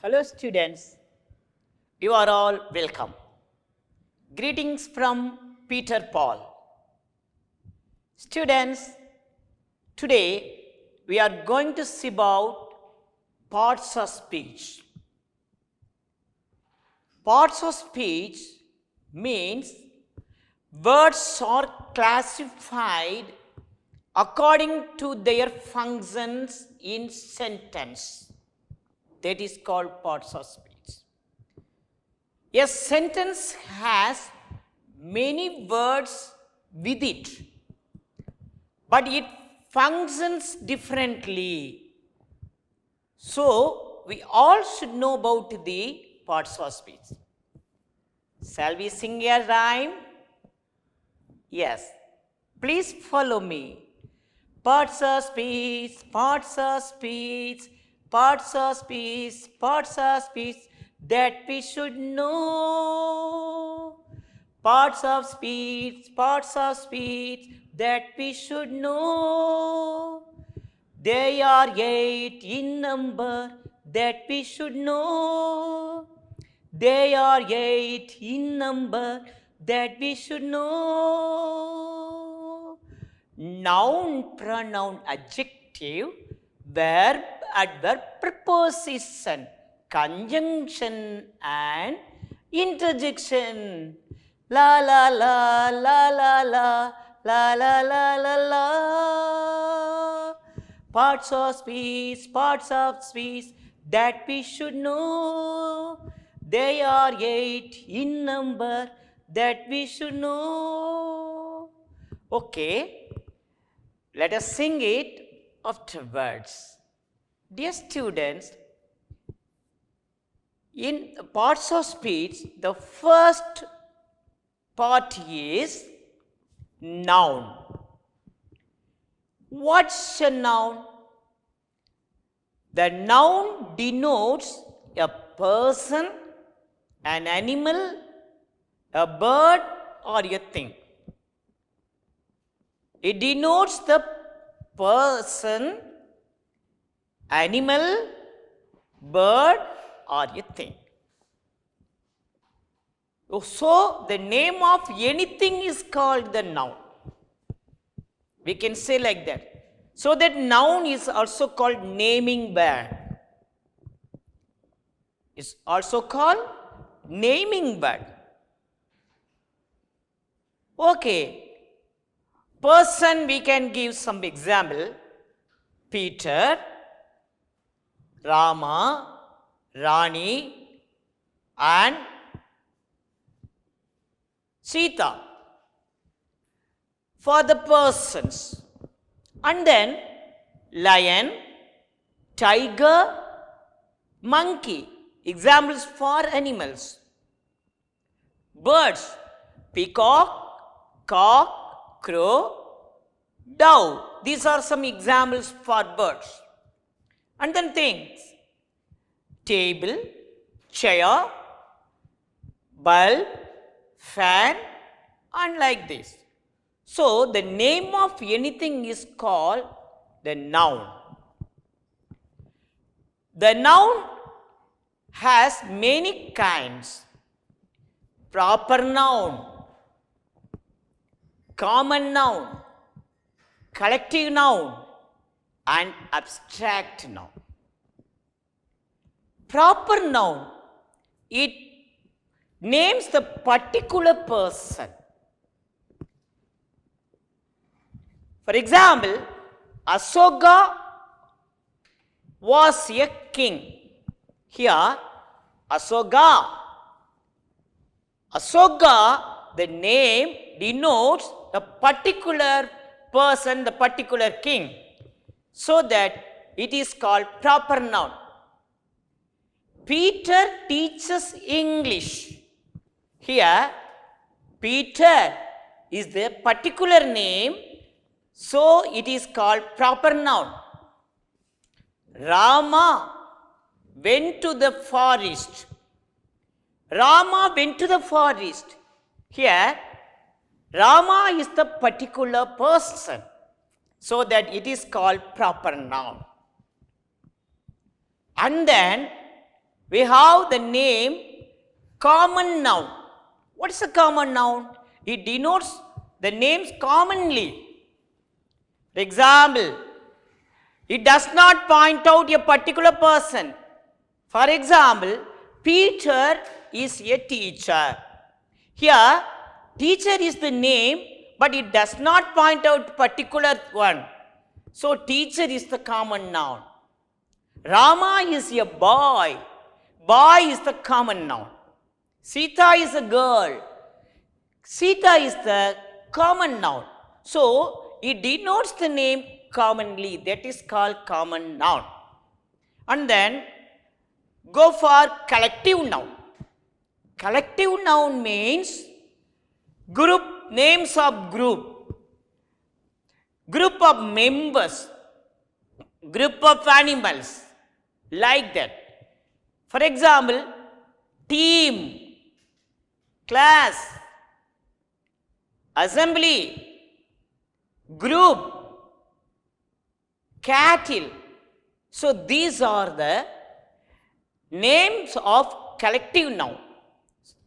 Hello students, you are all welcome. Greetings from Peter Paul. Students, today we are going to see about parts of speech. Parts of speech means words are classified according to their functions in sentence. That is called parts of speech. A sentence has many words with it, but it functions differently. So, we all should know about the parts of speech. Shall we sing a rhyme? Yes. Please follow me. Parts of speech, parts of speech, parts of speech, parts of speech that we should know. Parts of speech that we should know. They are 8 in number that we should know. They are 8 in number that we should know. Noun, pronoun, adjective, verb, adverb, preposition, conjunction and interjection. La la la la la la la la la la la. Parts of speech that we should know. They are 8 in number that we should know. Okay, let us sing it afterwards. Dear students, in parts of speech, the first part is noun. What's a noun? The noun denotes a person, an animal, a bird, or a thing. It denotes the person, animal, bird, or a thing. So, the name of anything is called the noun. We can say like that. So, that noun is also called naming word. It's also called naming word. Okay. Person, we can give some example. Peter, Rama, Rani, and Sita. For the persons. And then lion, tiger, monkey. Examples for animals. Birds, peacock, cock, crow, dove. These are some examples for birds. And then things. Table, chair, bulb, fan, and like this. So, the name of anything is called the noun. The noun has many kinds. Proper noun, common noun, collective noun, and abstract noun. Proper noun, it names the particular person. For example, Asoka was a king. Here, Asoka, the name denotes the particular person, the particular king. So that it is called proper noun. Peter teaches English. Here, Peter is the particular name, so it is called proper noun. Rama went to the forest. Rama went to the forest. Here, Rama is the particular person, so that it is called proper noun. And then we have the name common noun. What is a common noun? It denotes the names commonly. For example, it does not point out a particular person. For example, Peter is a teacher. Here, teacher is the name, but it does not point out particular one. So, teacher is the common noun. Rama is a boy. Boy is the common noun. Sita is a girl. Sita is the common noun. So, it denotes the name commonly. That is called common noun. And then, go for collective noun. Collective noun means group, names of group, group of members, group of animals, like that. For example, team, class, assembly, group, cattle. So these are the names of collective noun.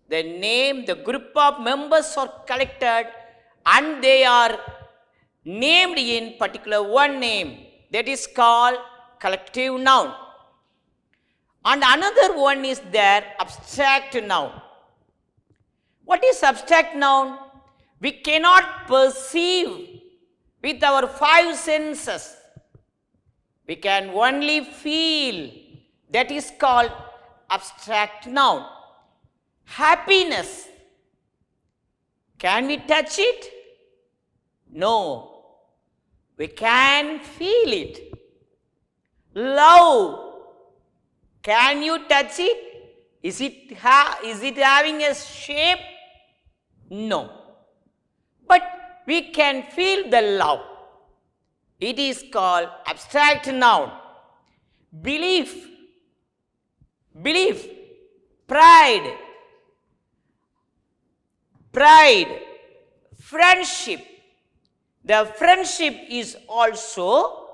The name, the group of members are collected and they are named in particular one name. That is called collective noun. And another one is there, abstract noun. What is abstract noun? We cannot perceive with our five senses. We can only feel. That is called abstract noun. Happiness. Can we touch it? No. We can feel it. Love. Can you touch it? Is it having a shape? No. But we can feel the love. It is called abstract noun. Belief. Belief. Pride. Pride. Friendship. The friendship is also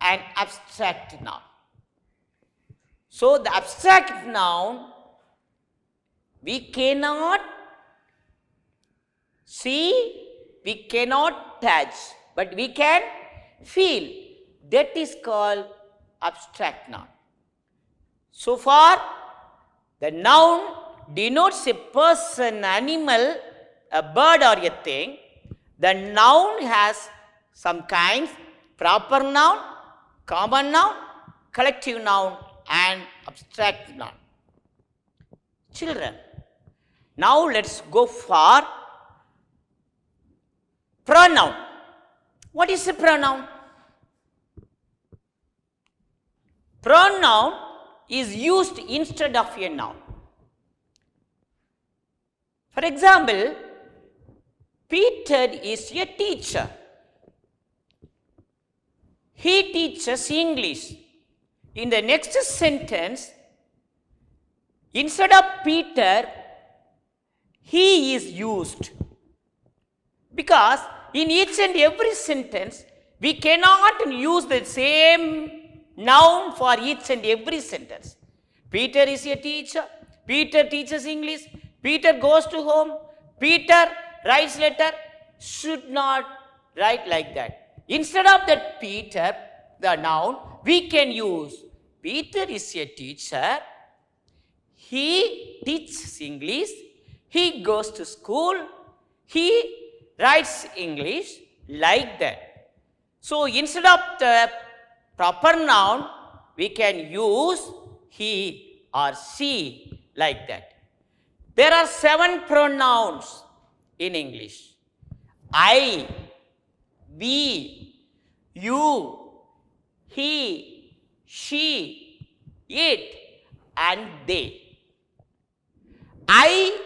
an abstract noun. So the abstract noun we cannot see, we cannot touch, but we can feel. That is called abstract noun. So far, the noun denotes a person, animal, a bird or a thing. The noun has some kinds: proper noun, common noun, collective noun, and abstract noun. Children, now let's go for pronoun. What is a pronoun? Pronoun is used instead of a noun. For example, Peter is a teacher. He teaches English. In the next sentence, instead of Peter, he is used. Because in each and every sentence, we cannot use the same noun for each and every sentence. Peter is a teacher. Peter teaches English. Peter goes to home. Peter writes letter. Should not write like that. Instead of that Peter, the noun, we can use Peter is a teacher. He teaches English. He goes to school. He writes English, like that. So instead of the proper noun, we can use he or she, like that. There are 7 pronouns in English: I, we, you, he, she, it, and they. I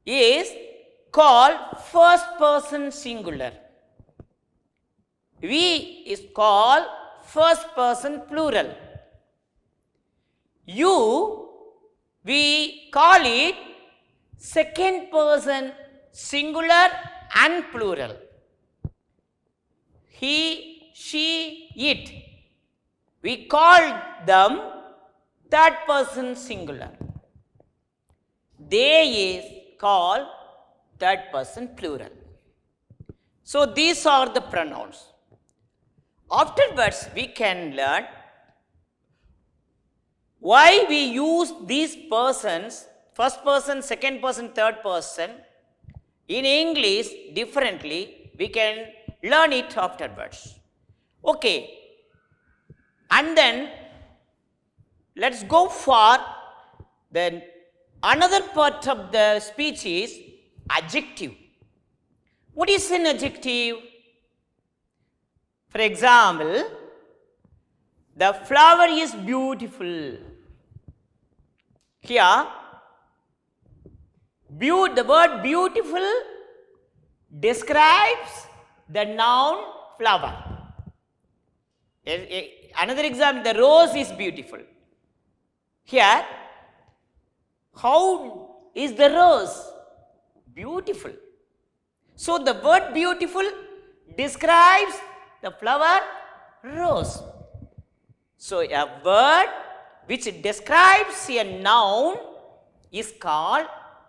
is called first person singular. We is called first person plural. You, we call it second person singular and plural. He, she, it, we call them third person singular. They is called third person plural. So these are the pronouns. Afterwards, we can learn why we use these persons, first person, second person, third person, in English differently. We can learn it afterwards. Okay. And then let's go for then another part of the speech is adjective. What is an adjective? For example, the flower is beautiful. Here, the word beautiful describes the noun flower. Another example, the rose is beautiful. Here, how is the rose? Beautiful. So the word beautiful describes the flower rose. So a word which describes a noun is called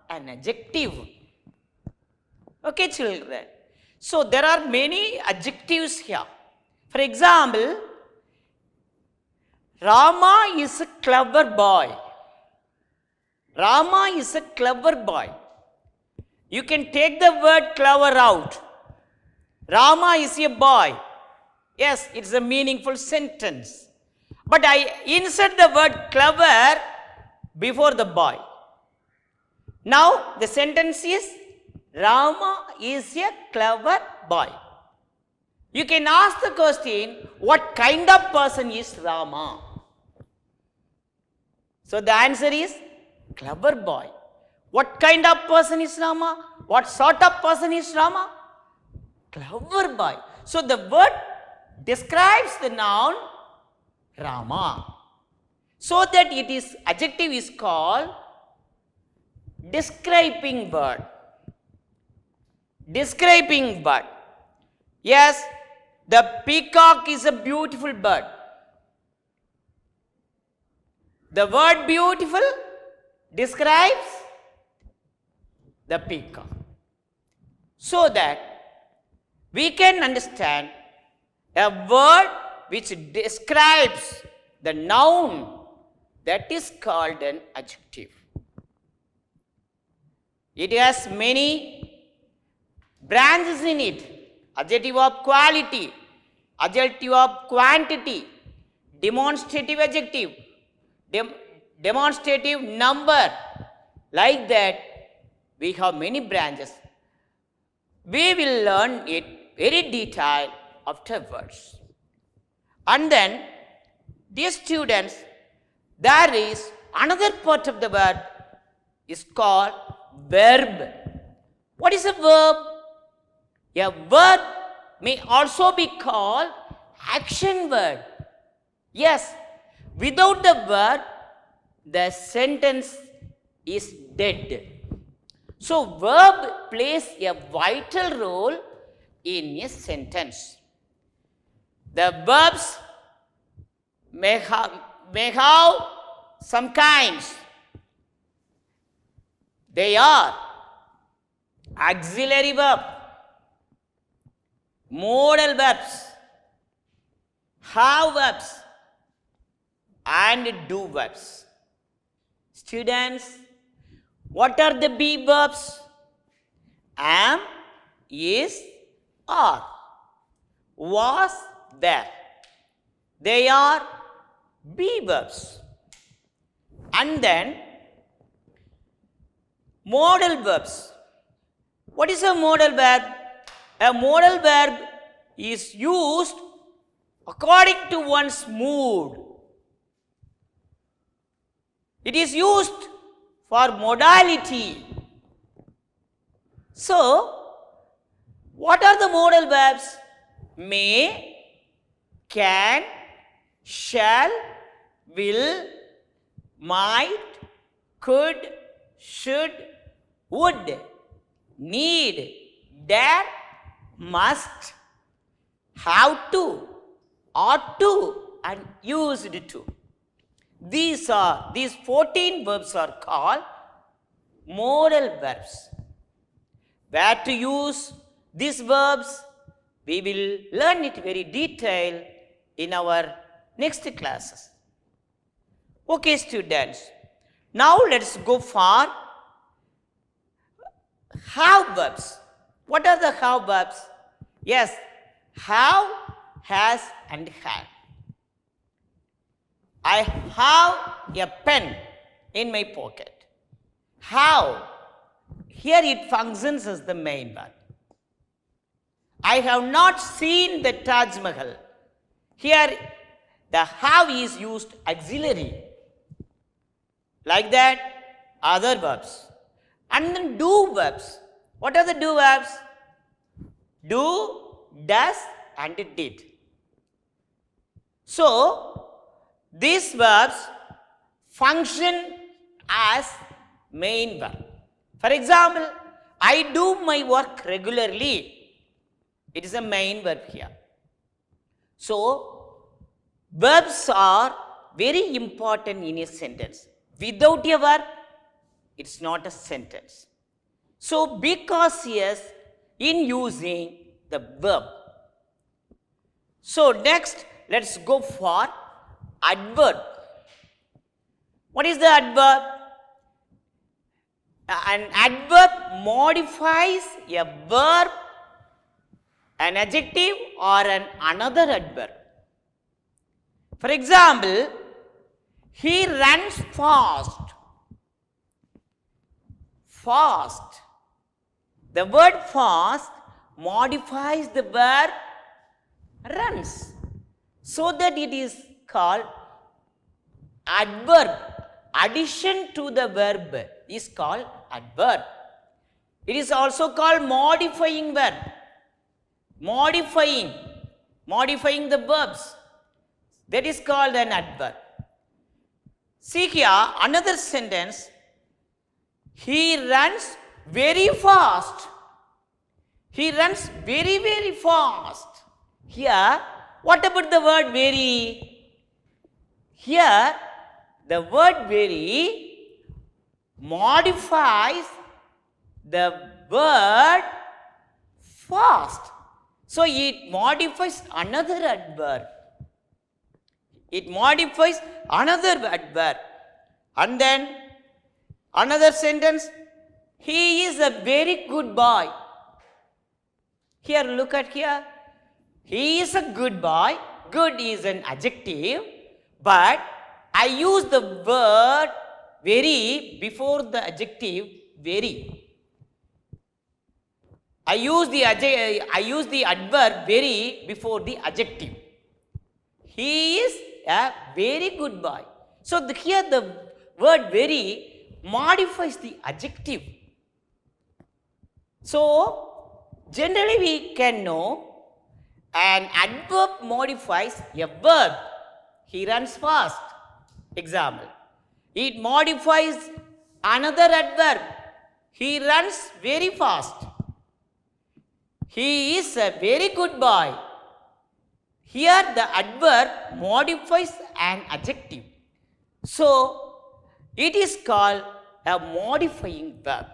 an adjective. Okay, children. So there are many adjectives here. For example, Rama is a clever boy. Rama is a clever boy. You can take the word clever out. Rama is a boy. Yes, it's a meaningful sentence. But I insert the word clever before the boy. Now the sentence is Rama is a clever boy. You can ask the question, what kind of person is Rama? So the answer is clever boy. What kind of person is Rama? What sort of person is Rama? Clever boy. So the word describes the noun Rama. So that it is adjective is called describing word. Describing word. Yes, the peacock is a beautiful bird. The word beautiful describes the peacock. So that we can understand a word which describes the noun, that is called an adjective. It has many branches in it. Adjective of quality, adjective of quantity, demonstrative adjective, demonstrative number. Like that, we have many branches. We will learn it very detailed afterwards. And then, dear students, there is another part of the word is called verb. What is a verb? A verb may also be called action word. Yes, without the verb, the sentence is dead. So, verb plays a vital role in a sentence. The verbs may have some kinds. They are auxiliary verb, modal verbs, have verbs, and do verbs. Students, what are the be verbs? Am, is, are, was, were. They are be verbs. And then modal verbs. What is a modal verb? A modal verb is used according to one's mood. It is used for modality. So, what are the modal verbs? May, can, shall, will, might, could, should, would, need, dare, must, have to, ought to, and used to. These 14 verbs are called modal verbs. Where to use these verbs, we will learn it very detailed in our next classes. Okay, students. Now let's go for have verbs. What are the have verbs? Yes, have, has, and had. I have a pen in my pocket. Have. Here it functions as the main verb. I have not seen the Taj Mahal. Here the have is used auxiliary. Like that, other verbs. And then do verbs. What are the do verbs? Do, does, and did. So, these verbs function as main verb. For example, I do my work regularly. It is a main verb here. So, verbs are very important in a sentence. Without a verb, it's not a sentence. So, be cautious in using the verb. So, next, let's go for adverb. What is the adverb? An adverb modifies a verb, an adjective, or another adverb. For example, he runs fast. Fast. The word fast modifies the verb runs, so that it is called adverb. Addition to the verb is called adverb. It is also called modifying verb. Modifying the verbs. That is called an adverb. See here another sentence. He runs very fast. He runs very, very fast. Here, what about the word very? Here, the word very modifies the word fast. So, it modifies another adverb. It modifies another adverb. And then, another sentence, he is a very good boy. Here, look at here. He is a good boy. Good is an adjective, but I use the word very before the adjective very. I use the adverb very before the adjective. He is a very good boy. So here the word very modifies the adjective. So generally we can know an adverb modifies a verb. He runs fast. Example. It modifies another adverb. He runs very fast. He is a very good boy. Here the adverb modifies an adjective. So it is called a modifying verb.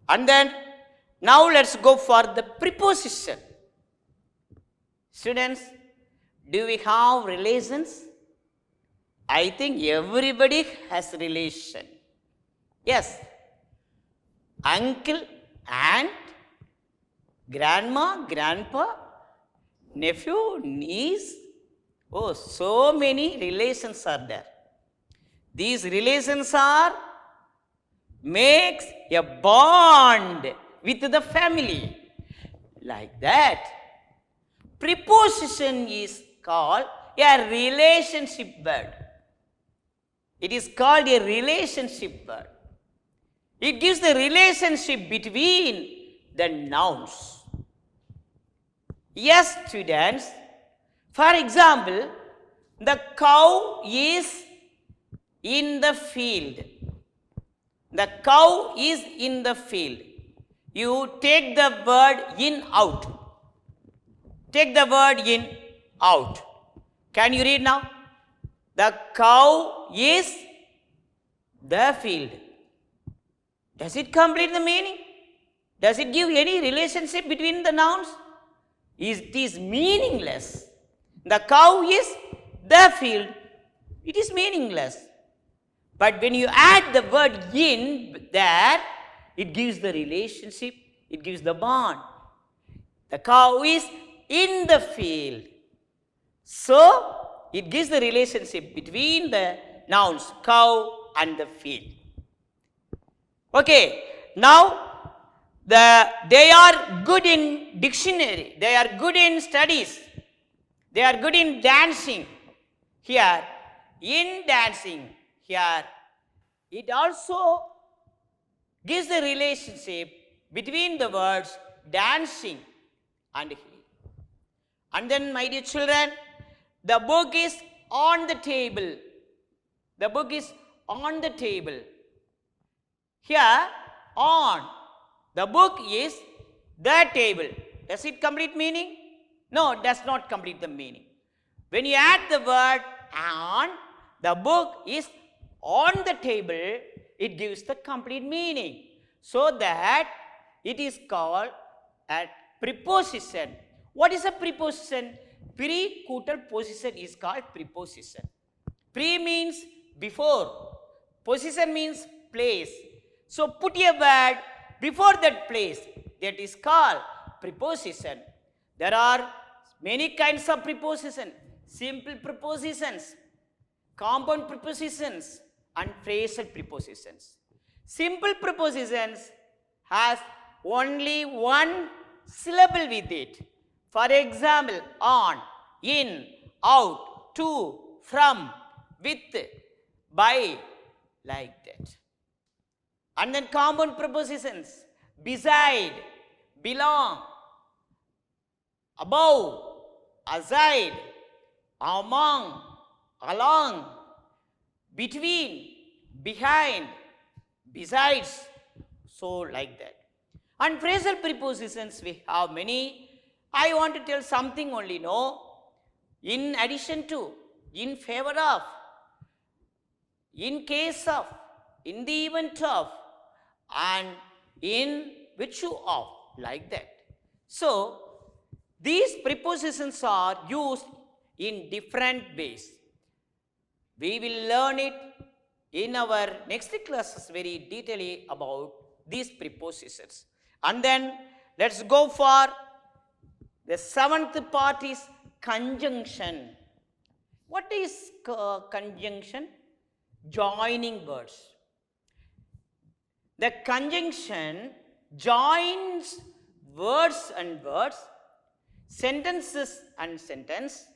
And then now let's go for the preposition. Students, do we have relations? I think everybody has relation. Yes. Uncle, aunt, grandma, grandpa, nephew, niece. Oh, so many relations are there. These relations are makes a bond with the family. Like that. Preposition is called a relationship word. It is called a relationship word. It gives the relationship between the nouns. Yes, students. For example, the cow is in the field. The cow is in the field. You take the word in, out. Take the word in, out. Can you read now? The cow is the field. Does it complete the meaning? Does it give any relationship between the nouns? It is meaningless. The cow is the field. It is meaningless. But when you add the word in there, it gives the relationship, it gives the bond. The cow is in the field. So, it gives the relationship between the nouns cow and the field. Okay, now they are good in dictionary, they are good in studies, they are good in dancing. Here, in dancing, here, it also gives the relationship between the words dancing and healing. And then, my dear children, the book is on the table. The book is on the table. Here, on. The book is the table. Does it complete meaning? No, it does not complete the meaning. When you add the word on, the book is on the table, it gives the complete meaning. So that it is called a preposition. What is a preposition? Pre கூட்டல் position is called preposition. Pre means before. Position means place. So put a word before that place. That is called preposition. There are many kinds of preposition. Simple prepositions, compound prepositions, and phrasal prepositions. Simple prepositions has only one syllable with it. For example, on, in, out, to, from, with, by, like that. And then compound prepositions, beside, belong, above, aside, among, along, between, behind, besides, so like that. And phrasal prepositions we have many. I want to tell something only, no. In addition to, in favor of, in case of, in the event of, and in virtue of, like that. So, these prepositions are used in different ways. We will learn it in our next classes very detailedly about these prepositions. And then let's go for the seventh part is conjunction. What is conjunction? Joining words. The conjunction joins words and words, sentences and sentence,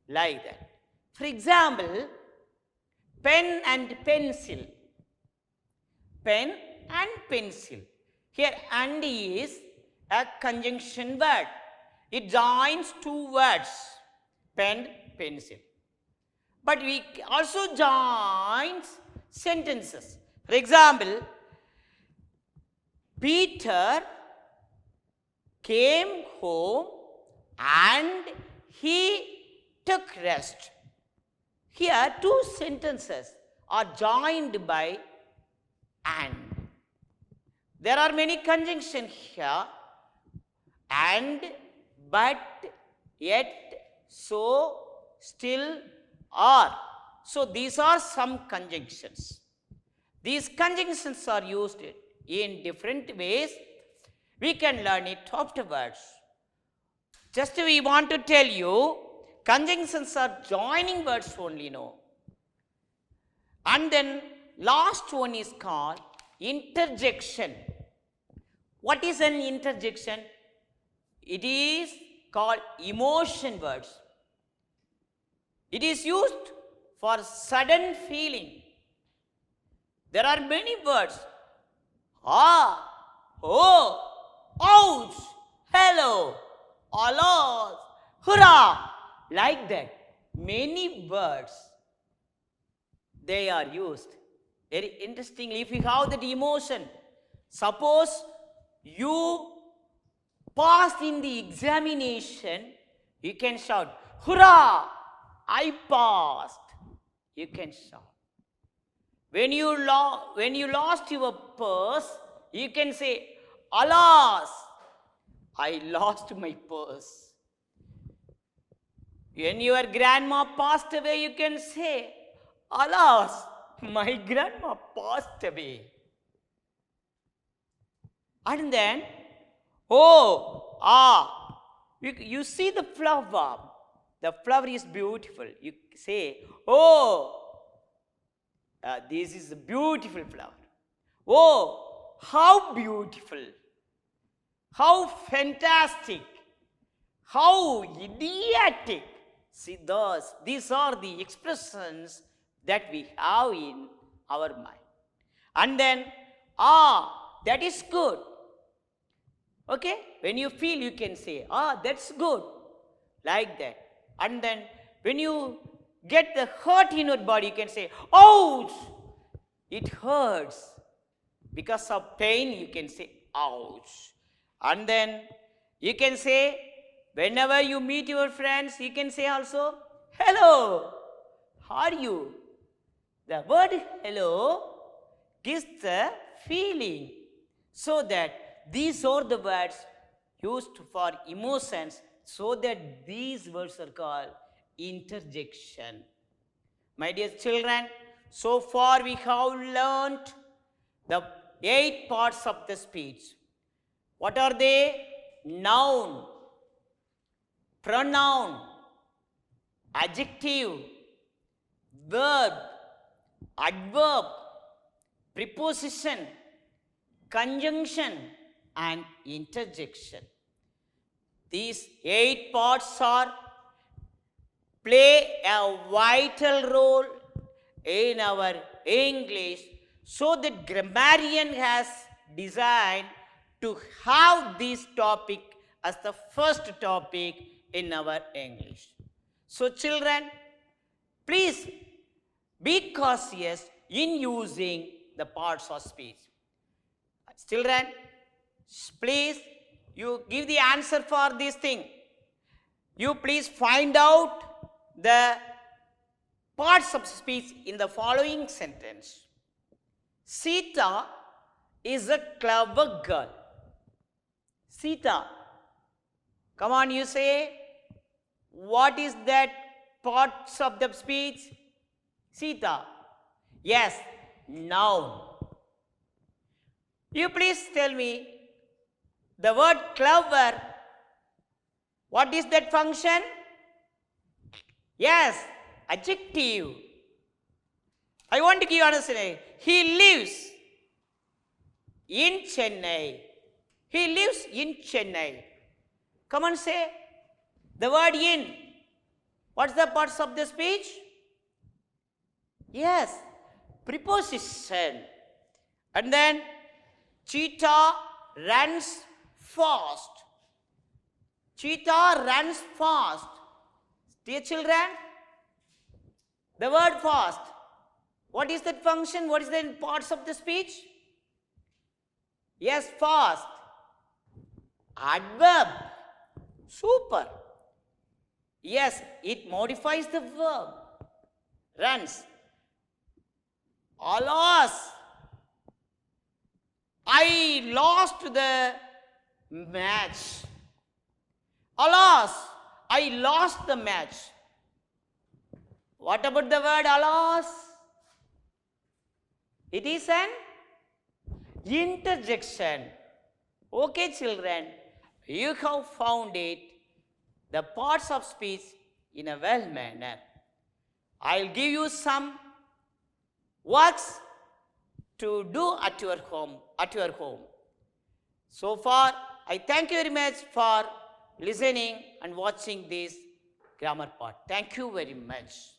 like that. For example, pen and pencil. Pen and pencil. Here and is a conjunction word. It joins two words, pen, pencil. But we also join sentences. For example, Peter came home and he took rest. Here, two sentences are joined by and. There are many conjunctions here. And, but, yet, so, still, are. So, these are some conjunctions. These conjunctions are used in different ways. We can learn it afterwards. Just we want to tell you, conjunctions are joining words only, no. And then last one is called interjection. What is an interjection? It is called emotion words. It is used for sudden feeling. There are many words. Ah, oh, ouch, hello, alas, hurrah, like that. Many words, they are used. Very interestingly, if you have that emotion, suppose you passed in the examination, you can shout, hurrah, I passed. you can shout. When you lost your purse, you can say, alas, I lost my purse. When your grandma passed away, you can say, alas, my grandma passed away. And then, you see the flower. The flower is beautiful. You say, this is a beautiful flower. Oh, how beautiful. How fantastic. How idiotic. See, these are the expressions that we have in our mind. And then, that is good. Okay? When you feel, you can say, that's good. Like that. And then, when you get the hurt in your body, you can say, ouch! It hurts. Because of pain, you can say, ouch. And then, you can say, whenever you meet your friends, you can say also, hello, how are you? The word hello gives the feeling. So that these are the words used for emotions, so that these words are called interjection. My dear children, so far we have learnt the 8 parts of the speech. What are they? Noun, pronoun, adjective, verb, adverb, preposition, conjunction, and interjection. These 8 parts play a vital role in our English, so that grammarian has designed to have this topic as the first topic in our English. So children, please be cautious in using the parts of speech. Children, please, you give the answer for this thing. You please find out the parts of speech in the following sentence. Sita is a clever girl. Sita. Come on, you say. What is that parts of the speech? Sita. Yes, noun. You please tell me, the word clever, what is that function? Yes, adjective. I want to give you another. He lives in Chennai. He lives in Chennai. Come on, say the word in. What's the parts of the speech? Yes, preposition. And then, cheetah runs fast. Cheetah runs fast. Dear children, the word fast. What is that function? What is the parts of the speech? Yes, fast. Adverb. Super. Yes, it modifies the verb. Runs. Alas, I lost the match. Alas, I lost the match. What about the word alas? It is an interjection. Okay, children, you have found it, the parts of speech in a well manner. I'll give you some works to do at your home. So far, I thank you very much for listening and watching this grammar part. Thank you very much.